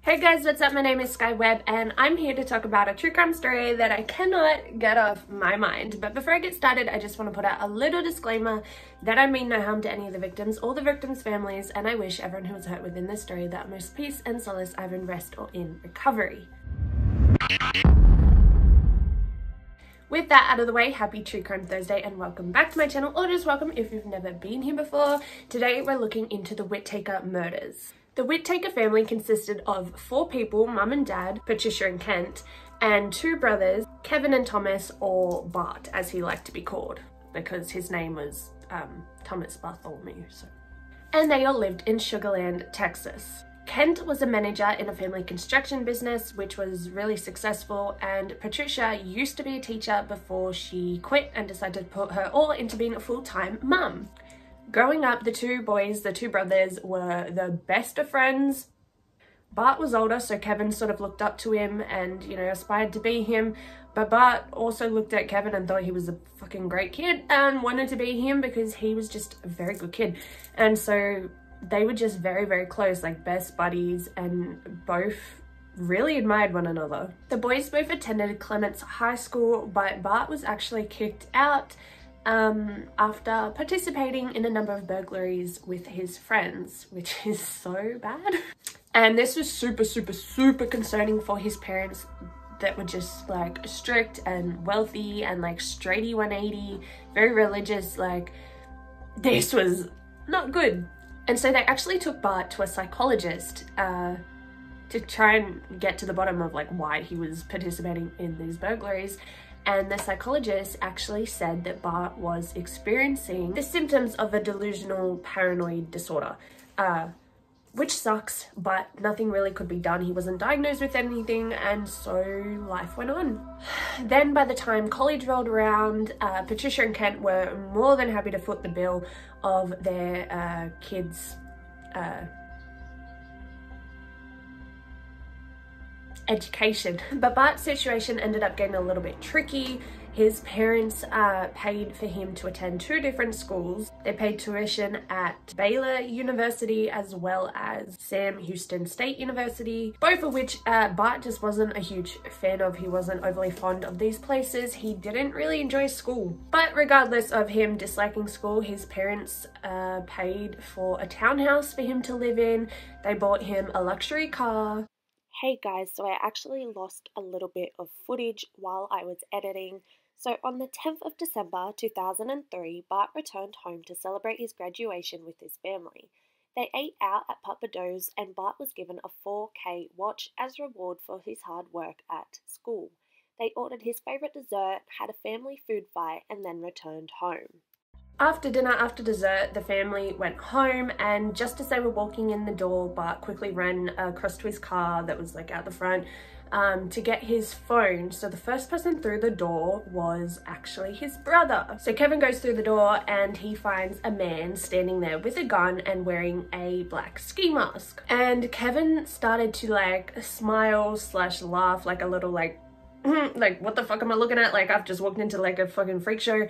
Hey guys, what's up? My name is Sky Webb and I'm here to talk about a true crime story that I cannot get off my mind. But before I get started, I just want to put out a little disclaimer that I mean no harm to any of the victims or the victims' families, and I wish everyone who was hurt within this story the utmost peace and solace, either in rest or in recovery. With that out of the way, happy True Crime Thursday and welcome back to my channel, or just welcome if you've never been here before. Today we're looking into the Whitaker murders. The Whitaker family consisted of 4 people, mum and dad, Patricia and Kent, and 2 brothers, Kevin and Thomas, or Bart as he liked to be called, because his name was Thomas Bartholomew. And they all lived in Sugar Land, Texas. Kent was a manager in a family construction business which was really successful, and Patricia used to be a teacher before she quit and decided to put her all into being a full-time mum. Growing up, the 2 boys, the 2 brothers, were the best of friends. Bart was older, so Kevin sort of looked up to him and, you know, aspired to be him. But Bart also looked at Kevin and thought he was a fucking great kid and wanted to be him because he was just a very good kid. And so they were just very, very close, like best buddies, and both really admired one another. The boys both attended Clements High School, but Bart was actually kicked out after participating in a number of burglaries with his friends, which is so bad. And this was super concerning for his parents that were just like strict and wealthy and like straighty 180, very religious. Like, this was not good. And so they actually took Bart to a psychologist to try and get to the bottom of like why he was participating in these burglaries. And the psychologist actually said that Bart was experiencing the symptoms of a delusional paranoid disorder, which sucks, but nothing really could be done. He wasn't diagnosed with anything, and so life went on. Then by the time college rolled around, Patricia and Kent were more than happy to foot the bill of their kids' education. But Bart's situation ended up getting a little bit tricky. His parents paid for him to attend 2 different schools. They paid tuition at Baylor University as well as Sam Houston State University, both of which Bart just wasn't a huge fan of. He wasn't overly fond of these places. He didn't really enjoy school. But regardless of him disliking school, his parents paid for a townhouse for him to live in. They bought him a luxury car. Hey guys, so I actually lost a little bit of footage while I was editing. So on the 10th of December 2003, Bart returned home to celebrate his graduation with his family. They ate out at Papa Do's and Bart was given a 4K watch as reward for his hard work at school. They ordered his favourite dessert, had a family food fight, and then returned home. After dinner, after dessert, the family went home, and just as they were walking in the door, Bart quickly ran across to his car that was like out the front to get his phone. So the first person through the door was actually his brother. So Kevin goes through the door and he finds a man standing there with a gun and wearing a black ski mask. And Kevin started to like smile / laugh, like a little like what the fuck am I looking at? Like, I've just walked into like a fucking freak show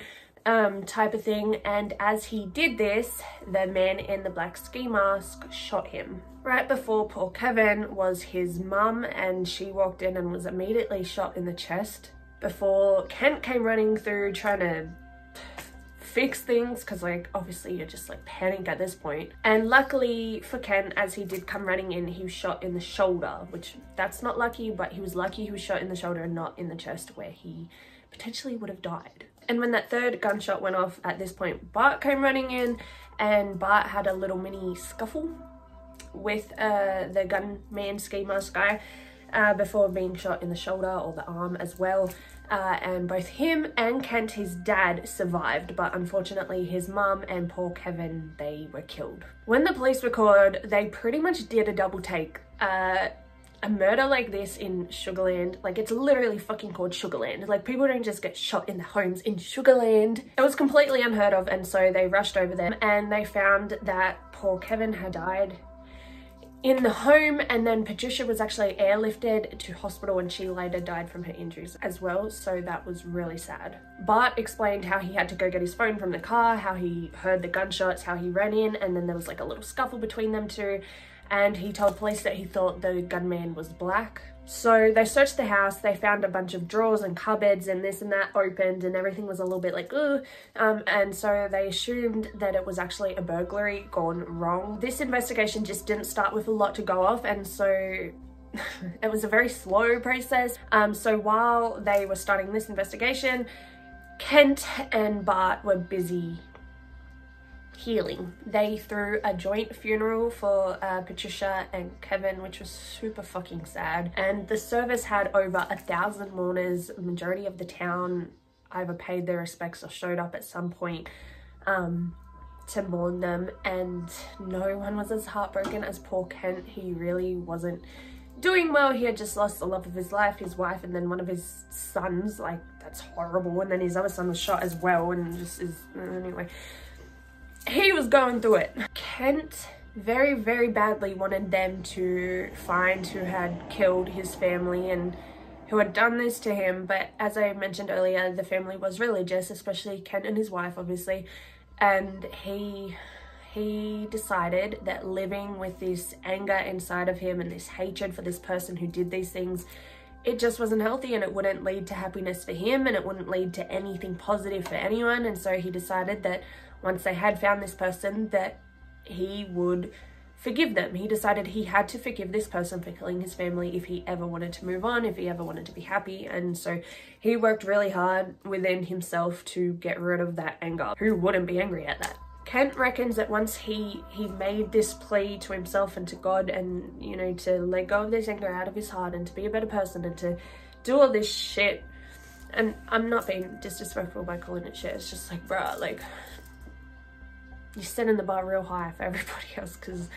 type of thing. And as he did this, the man in the black ski mask shot him. Right before poor Kevin was his mum, and she walked in and was immediately shot in the chest before Kent came running through trying to fix things, because like obviously you're just like panic at this point. And luckily for Kent, as he did come running in, he was shot in the shoulder, which that's not lucky, but he was lucky he was shot in the shoulder and not in the chest where he potentially would have died. And when that 3rd gunshot went off, at this point Bart came running in, and Bart had a little mini scuffle with the gunman ski mask guy before being shot in the shoulder or the arm as well. And both him and Kent, his dad, survived, but unfortunately his mum and poor Kevin, they were killed. When the police were called, they pretty much did a double take. A murder like this in Sugar Land, like it's literally fucking called Sugar Land. Like, people don't just get shot in their homes in Sugar Land. It was completely unheard of, and so they rushed over there and they found that poor Kevin had died in the home, and then Patricia was actually airlifted to hospital and she later died from her injuries as well, so that was really sad. Bart explained how he had to go get his phone from the car, how he heard the gunshots, how he ran in, and then there was like a little scuffle between them two, and he told police that he thought the gunman was black. So they searched the house, they found a bunch of drawers and cupboards and this and that opened, and everything was a little bit like, ugh. And so they assumed that it was actually a burglary gone wrong. This investigation just didn't start with a lot to go off, and so it was a very slow process. So while they were starting this investigation, Kent and Bart were busy healing. They threw a joint funeral for Patricia and Kevin, which was super fucking sad, and the service had over 1,000 mourners. The majority of the town either paid their respects or showed up at some point to mourn them, and no one was as heartbroken as poor Kent. He really wasn't doing well. He had just lost the love of his life, his wife, and then one of his sons. Like, that's horrible. And then his other son was shot as well, and just is, anyway, he was going through it. Kent very, very badly wanted them to find who had killed his family and who had done this to him, but as I mentioned earlier, the family was religious, especially Kent and his wife, obviously, and he decided that living with this anger inside of him and this hatred for this person who did these things, it just wasn't healthy, and it wouldn't lead to happiness for him, and it wouldn't lead to anything positive for anyone. And so he decided that once they had found this person, that he would forgive them. He decided he had to forgive this person for killing his family if he ever wanted to move on, if he ever wanted to be happy. And so he worked really hard within himself to get rid of that anger. Who wouldn't be angry at that? Kent reckons that once he made this plea to himself and to God, and, you know, to let go of this anger out of his heart and to be a better person and to do all this shit, and I'm not being disrespectful by calling it shit, it's just like, bruh, like, you're setting the bar real high for everybody else, because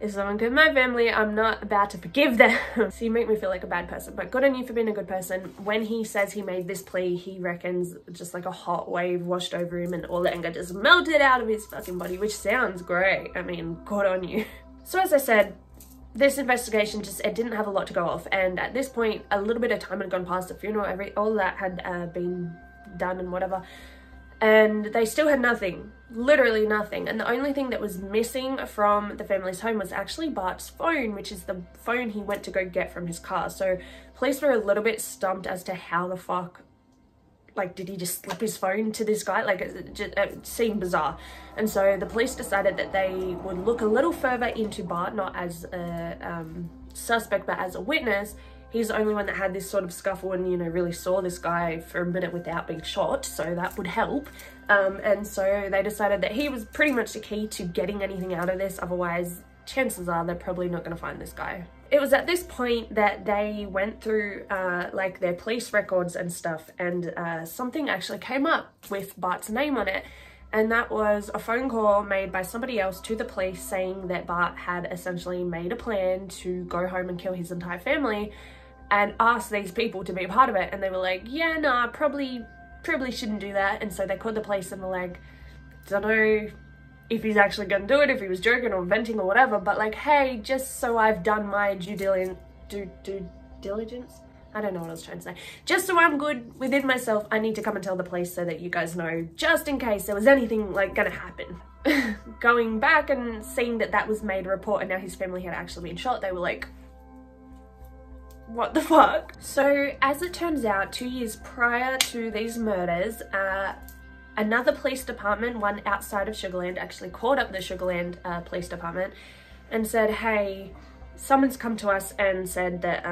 if someone killed my family, I'm not about to forgive them. So you make me feel like a bad person, but good on you for being a good person. When he says he made this plea, he reckons just like a hot wave washed over him and all the anger just melted out of his fucking body, which sounds great. I mean, good on you. So as I said, this investigation it didn't have a lot to go off, and at this point a little bit of time had gone past the funeral, all that had been done and whatever, and they still had nothing, literally nothing. And the only thing that was missing from the family's home was actually Bart's phone, which is the phone he went to go get from his car. So police were a little bit stumped as to how the fuck, like, did he just slip his phone to this guy? Like, it seemed bizarre. And so the police decided that they would look a little further into Bart, not as a suspect, but as a witness. He's the only one that had this sort of scuffle and, you know, really saw this guy for a minute without being shot, so that would help. And so they decided that he was pretty much the key to getting anything out of this, otherwise chances are they're probably not going to find this guy. It was at this point that they went through like their police records and stuff, and something actually came up with Bart's name on it. And that was a phone call made by somebody else to the police saying that Bart had essentially made a plan to go home and kill his entire family and asked these people to be a part of it. And they were like, yeah, nah, probably shouldn't do that. And so they called the police and were like, don't know if he's actually gonna do it, if he was joking or inventing or whatever, but like, hey, just so I've done my due diligence? I don't know what I was trying to say. Just so I'm good within myself, I need to come and tell the police so that you guys know, just in case there was anything like gonna happen. Going back and seeing that that was made a report and now his family had actually been shot, they were like, what the fuck? So as it turns out, 2 years prior to these murders, another police department, one outside of Sugarland, actually called up the Sugarland police department and said, hey, someone's come to us and said that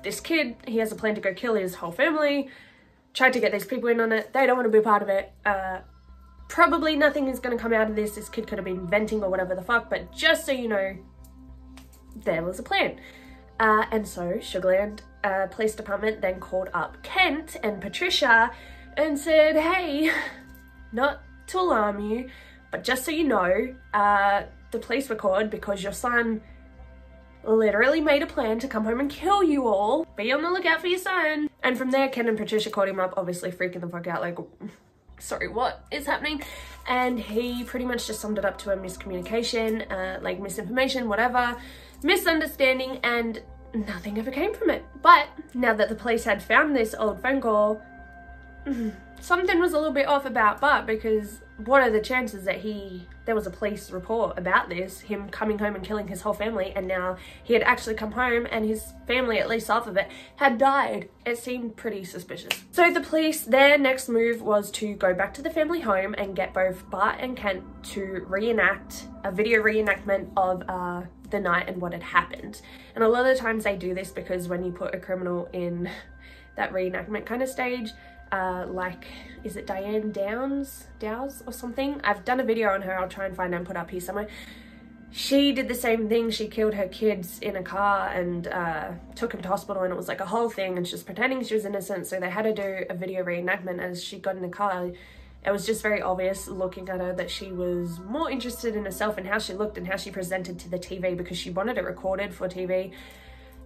this kid, he has a plan to go kill his whole family, tried to get these people in on it, they don't want to be a part of it, probably nothing is going to come out of this kid could have been venting or whatever the fuck, but just so you know, there was a plan. And so Sugarland Police Department then called up Kent and Patricia and said, hey, not to alarm you, but just so you know, the police were called because your son literally made a plan to come home and kill you all. Be on the lookout for your son. And from there, Ken and Patricia called him up, obviously freaking the fuck out, like, sorry, what is happening? And he pretty much just summed it up to a miscommunication, like misinformation, whatever, misunderstanding, and nothing ever came from it. But now that the police had found this old phone call, something was a little bit off about Bart, because what are the chances that there was a police report about this, him coming home and killing his whole family, and now he had actually come home and his family, at least half of it, had died? It seemed pretty suspicious. So the police, their next move was to go back to the family home and get both Bart and Kent to reenact a video reenactment of the night and what had happened. And a lot of the times they do this because when you put a criminal in that reenactment kind of stage, like, is it Diane Downs or something? I've done a video on her, I'll try and find it and put it up here somewhere. She did the same thing. She killed her kids in a car and took him to hospital, and it was like a whole thing, and she was pretending she was innocent, so they had to do a video reenactment as she got in the car. It was just very obvious looking at her that she was more interested in herself and how she looked and how she presented to the TV, because she wanted it recorded for TV.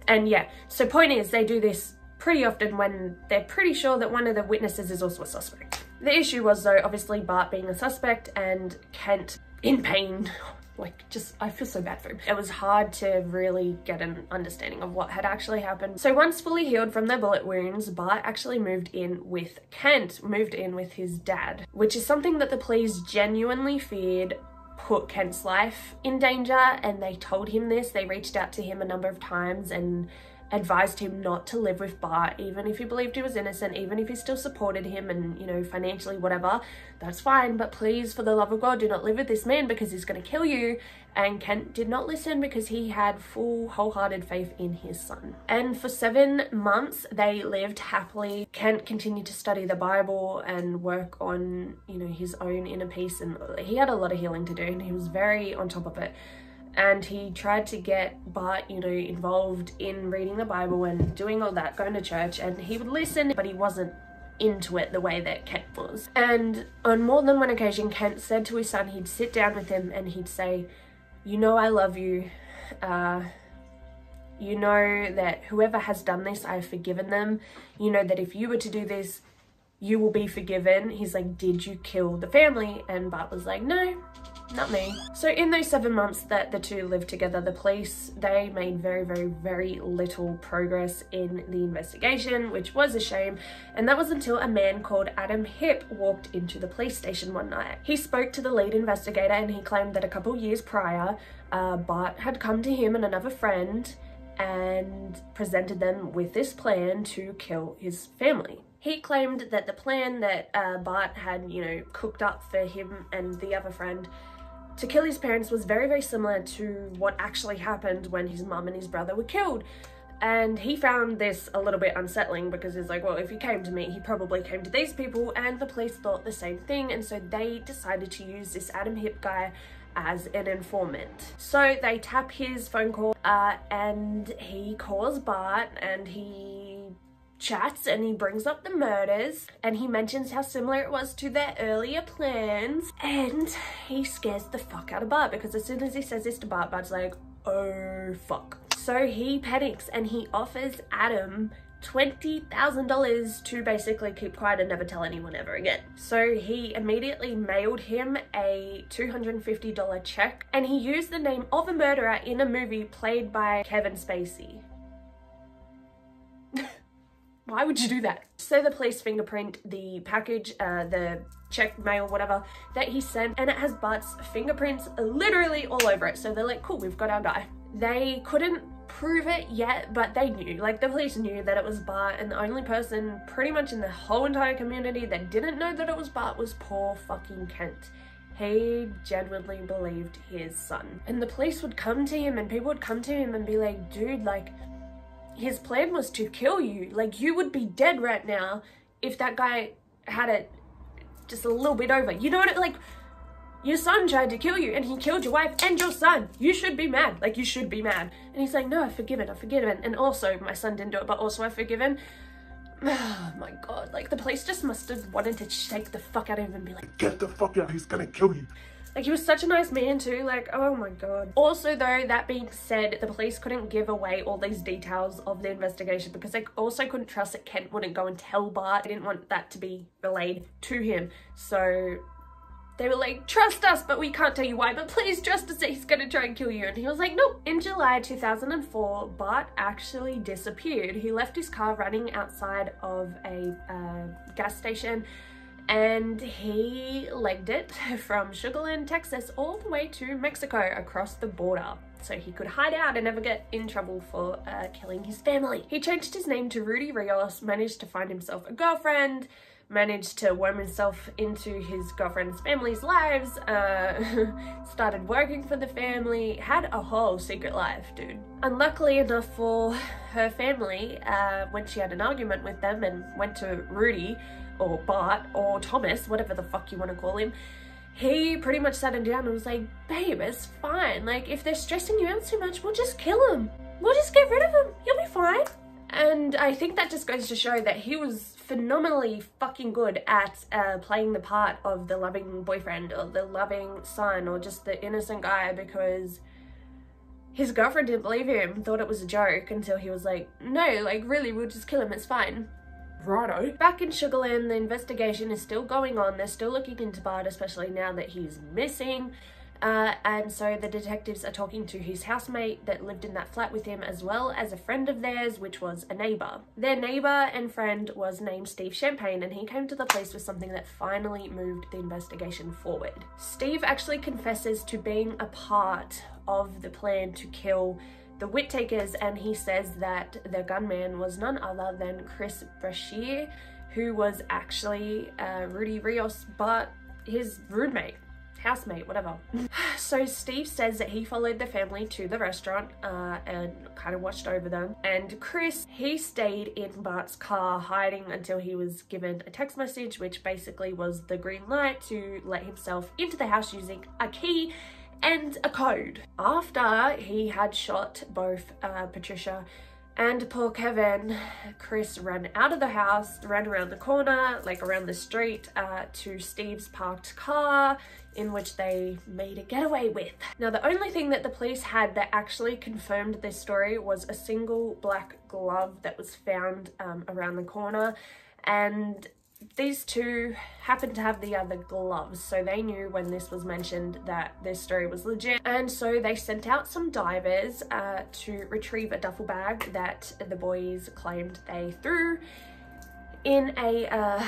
And yeah, so point is, they do this pretty often when they're pretty sure that one of the witnesses is also a suspect. The issue was, though, obviously Bart being a suspect and Kent in pain. Like, just, I feel so bad for him. It was hard to really get an understanding of what had actually happened. So once fully healed from their bullet wounds, Bart actually moved in with Kent, moved in with his dad, which is something that the police genuinely feared put Kent's life in danger, and they told him this. They reached out to him a number of times and advised him not to live with Bart, even if he believed he was innocent, even if he still supported him and, you know, financially, whatever, that's fine, but please, for the love of God, do not live with this man because he's going to kill you. And Kent did not listen because he had full, wholehearted faith in his son. And for 7 months, they lived happily. Kent continued to study the Bible and work on, you know, his own inner peace, and he had a lot of healing to do, and he was very on top of it. And he tried to get Bart, you know, involved in reading the Bible and doing all that, going to church, and he would listen, but he wasn't into it the way that Kent was. And on more than one occasion, Kent said to his son, he'd sit down with him and he'd say, you know, I love you. You know that whoever has done this, I've forgiven them. You know that if you were to do this, you will be forgiven. He's like, did you kill the family? And Bart was like, no, not me. So in those 7 months that the two lived together, the police, they made very, very, very little progress in the investigation, which was a shame. And that was until a man called Adam Hipp walked into the police station one night. He spoke to the lead investigator and he claimed that a couple years prior, Bart had come to him and another friend and presented them with this plan to kill his family. He claimed that the plan that Bart had, you know, cooked up for him and the other friend to kill his parents was very, very similar to what actually happened when his mum and his brother were killed. And he found this a little bit unsettling because he's like, well, if he came to me, he probably came to these people, and the police thought the same thing. And so they decided to use this Adam Hipp guy as an informant. So they tap his phone call and he calls Bart and he chats and he brings up the murders and he mentions how similar it was to their earlier plans, and he scares the fuck out of Bart because as soon as he says this to Bart, Bart's like, oh fuck. So he panics and he offers Adam $20,000 to basically keep quiet and never tell anyone ever again. So he immediately mailed him a $250 check, and he used the name of a murderer in a movie played by Kevin Spacey. Why would you do that? So the police fingerprint the package, the check, mail, whatever, that he sent, and it has Bart's fingerprints literally all over it. So they're like, cool, we've got our guy. They couldn't prove it yet, but they knew, like the police knew that it was Bart, and the only person pretty much in the whole entire community that didn't know that it was Bart was poor fucking Kent. He genuinely believed his son. And the police would come to him and people would come to him and be like, dude, like, his plan was to kill you. Like, you would be dead right now if that guy had it just a little bit over. You know what, like, your son tried to kill you and he killed your wife and your son. You should be mad. Like, you should be mad. And he's like, no, I've forgiven. And also, my son didn't do it, but also I've forgiven. Oh my God. Like, the police just must have wanted to shake the fuck out of him and be like, get the fuck out, he's gonna kill you. Like, he was such a nice man too, like, oh my God. Also though, that being said, the police couldn't give away all these details of the investigation because they also couldn't trust that Kent wouldn't go and tell Bart. They didn't want that to be relayed to him. So they were like, trust us, but we can't tell you why, but please trust us that he's gonna try and kill you. And he was like, nope. In July 2004, Bart actually disappeared. He left his car running outside of a gas station, and he legged it from Sugar Land, Texas, all the way to Mexico across the border, so he could hide out and never get in trouble for killing his family. He changed his name to Rudy Rios, managed to find himself a girlfriend, managed to worm himself into his girlfriend's family's lives, started working for the family, had a whole secret life, dude. Unluckily enough for her family, when she had an argument with them and went to Rudy, or Bart, or Thomas, whatever the fuck you want to call him, he pretty much sat him down and was like, babe, it's fine. Like, if they're stressing you out too much, we'll just kill him. We'll just get rid of him. You'll be fine. And I think that just goes to show that he was phenomenally fucking good at playing the part of the loving boyfriend or the loving son or just the innocent guy, because his girlfriend didn't believe him, thought it was a joke, until he was like, no, like, really, we'll just kill him, it's fine. Righto. Back in Sugar Land, the investigation is still going on. They're still looking into Bart, especially now that he's missing. And so the detectives are talking to his housemate that lived in that flat with him, as well as a friend of theirs, which was a neighbor. Their neighbor and friend was named Steve Champagne, and he came to the police with something that finally moved the investigation forward. Steve actually confesses to being a part of the plan to kill the Whitakers, and he says that the gunman was none other than Chris Brashear, who was actually Rudy Rios, but his roommate, housemate, whatever. So Steve says that he followed the family to the restaurant and kind of watched over them, and Chris, he stayed in Bart's car hiding until he was given a text message, which basically was the green light to let himself into the house using a key and a code. After he had shot both Patricia and poor Kevin, Chris ran out of the house, ran around the corner, like around the street, to Steve's parked car, in which they made a getaway with. Now, the only thing that the police had that actually confirmed this story was a single black glove that was found around the corner, and these two happened to have the other gloves, so they knew when this was mentioned that this story was legit. And so they sent out some divers to retrieve a duffel bag that the boys claimed they threw in a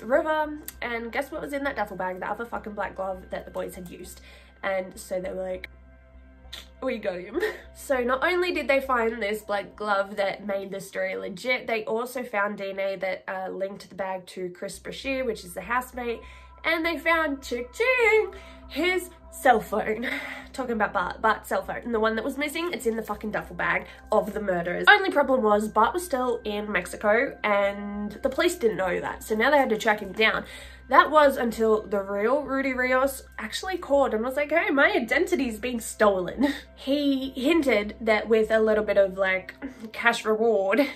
river, and guess what was in that duffel bag? The other fucking black glove that the boys had used. And so they were like, we got him. So not only did they find this black glove that made the story legit, they also found DNA that linked the bag to Chris Brashear, which is the housemate, and they found, ching, his cell phone. Talking about Bart's cell phone. And the one that was missing, it's in the fucking duffel bag of the murderers. Only problem was Bart was still in Mexico, and the police didn't know that, so now they had to track him down. That was until the real Rudy Rios actually called and was like, hey, my identity's being stolen. He hinted that with a little bit of like cash reward,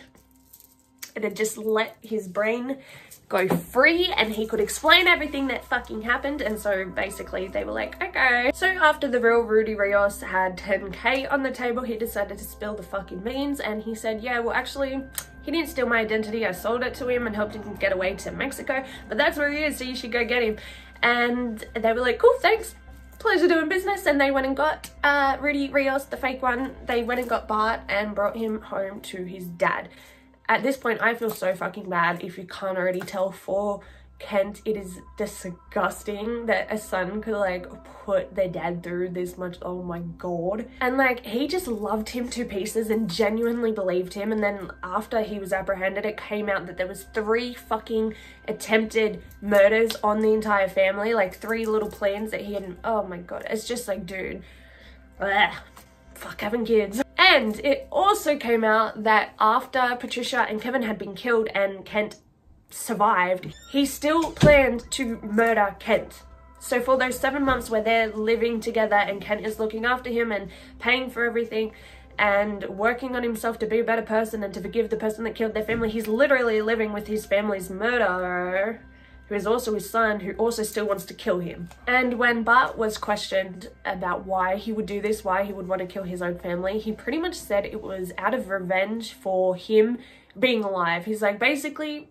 it'd just let his brain go free and he could explain everything that fucking happened. And so basically they were like, okay. So after the real Rudy Rios had 10K on the table, he decided to spill the fucking beans, and he said, yeah, well, actually, he didn't steal my identity. I sold it to him and helped him get away to Mexico, but that's where he is, so you should go get him. And they were like, cool, thanks. Pleasure doing business. And they went and got Rudy Rios, the fake one. They went and got Bart and brought him home to his dad. At this point, I feel so fucking bad, if you can't already tell, for Kent. It is disgusting that a son could like put their dad through this much. Oh my god. And like, he just loved him to pieces and genuinely believed him. And then after he was apprehended, it came out that there was 3 fucking attempted murders on the entire family, like 3 little plans that he had. Oh my god, it's just like, dude, ugh, fuck having kids. And it also came out that after Patricia and Kevin had been killed and Kent survived, he still planned to murder Kent. So for those 7 months where they're living together and Kent is looking after him and paying for everything and working on himself to be a better person and to forgive the person that killed their family, he's literally living with his family's murderer, who is also his son, who also still wants to kill him. And when Bart was questioned about why he would do this, why he would want to kill his own family, he pretty much said it was out of revenge for him being alive. He's like, basically,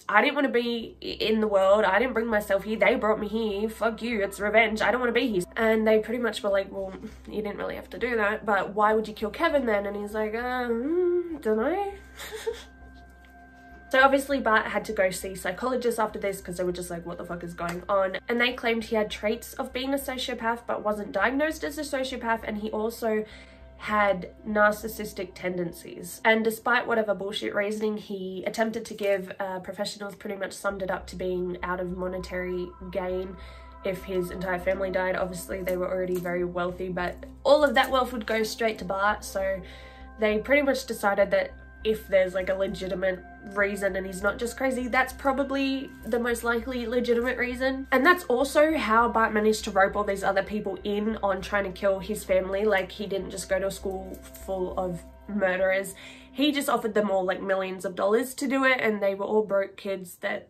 I didn't want to be in the world. I didn't bring myself here. They brought me here. Fuck you. It's revenge. I don't want to be here. And they pretty much were like, well, you didn't really have to do that, but why would you kill Kevin then? And he's like, don't know. So obviously Bart had to go see psychologists after this because they were just like, what the fuck is going on? And they claimed he had traits of being a sociopath but wasn't diagnosed as a sociopath, and he also had narcissistic tendencies. And despite whatever bullshit reasoning he attempted to give, professionals pretty much summed it up to being out of monetary gain if his entire family died. Obviously they were already very wealthy, but all of that wealth would go straight to Bart, so they pretty much decided that if there's like a legitimate reason and he's not just crazy, that's probably the most likely legitimate reason. And that's also how Bart managed to rope all these other people in on trying to kill his family. Like, he didn't just go to a school full of murderers, he just offered them all like millions of dollars to do it, and they were all broke kids that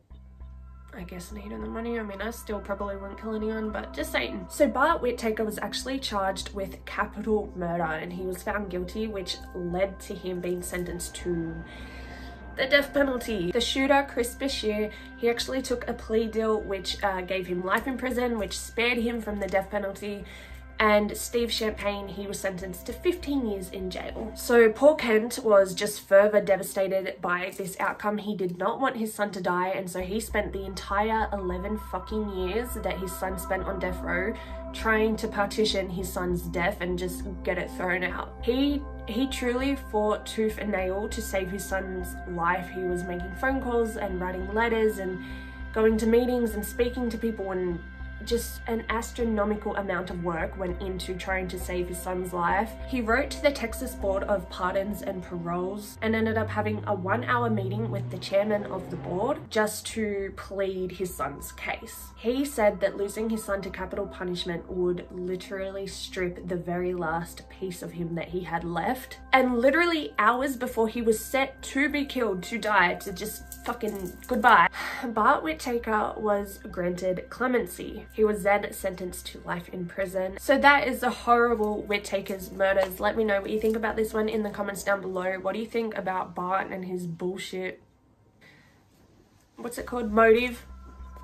I guess needed the money. I mean, I still probably wouldn't kill anyone, but just saying. So Bart Whitaker was actually charged with capital murder and he was found guilty, which led to him being sentenced to the death penalty. The shooter, Chris Bashir, he actually took a plea deal which gave him life in prison, which spared him from the death penalty. And Steve Champagne, he was sentenced to 15 years in jail. So poor Kent was just further devastated by this outcome. He did not want his son to die, and so he spent the entire 11 fucking years that his son spent on death row trying to partition his son's death and just get it thrown out. He truly fought tooth and nail to save his son's life. He was making phone calls and writing letters and going to meetings and speaking to people, and just an astronomical amount of work went into trying to save his son's life. He wrote to the Texas Board of Pardons and Paroles and ended up having a 1-hour meeting with the chairman of the board just to plead his son's case. He said that losing his son to capital punishment would literally strip the very last piece of him that he had left. And literally hours before he was set to be killed, to die, to just fucking goodbye, Bart Whitaker was granted clemency. He was then sentenced to life in prison. So that is the horrible Whitaker's murders. Let me know what you think about this one in the comments down below. What do you think about Bart and his bullshit, what's it called, motive?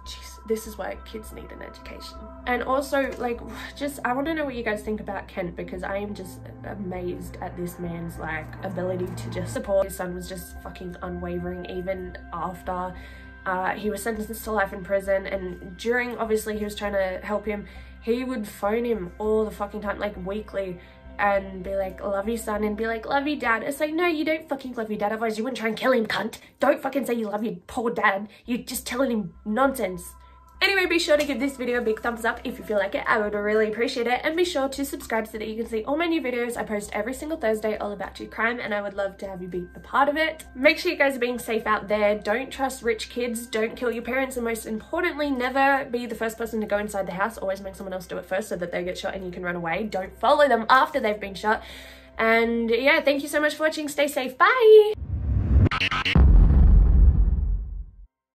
Jeez, this is why kids need an education. And also, like, just, I want to know what you guys think about Kent, because I am just amazed at this man's like ability to just support his son. Was just fucking unwavering even after he was sentenced to life in prison. And during, obviously, he was trying to help him, he would phone him all the fucking time, like weekly, and be like, love you son, and be like, love you dad. It's like, no, you don't fucking love your dad, otherwise you wouldn't try and kill him, cunt. Don't fucking say you love your poor dad, you're just telling him nonsense. Anyway, be sure to give this video a big thumbs up if you feel like it. I would really appreciate it. And be sure to subscribe so that you can see all my new videos. I post every single Thursday all about true crime, and I would love to have you be a part of it. Make sure you guys are being safe out there. Don't trust rich kids. Don't kill your parents. And most importantly, never be the first person to go inside the house. Always make someone else do it first so that they get shot and you can run away. Don't follow them after they've been shot. And yeah, thank you so much for watching. Stay safe. Bye!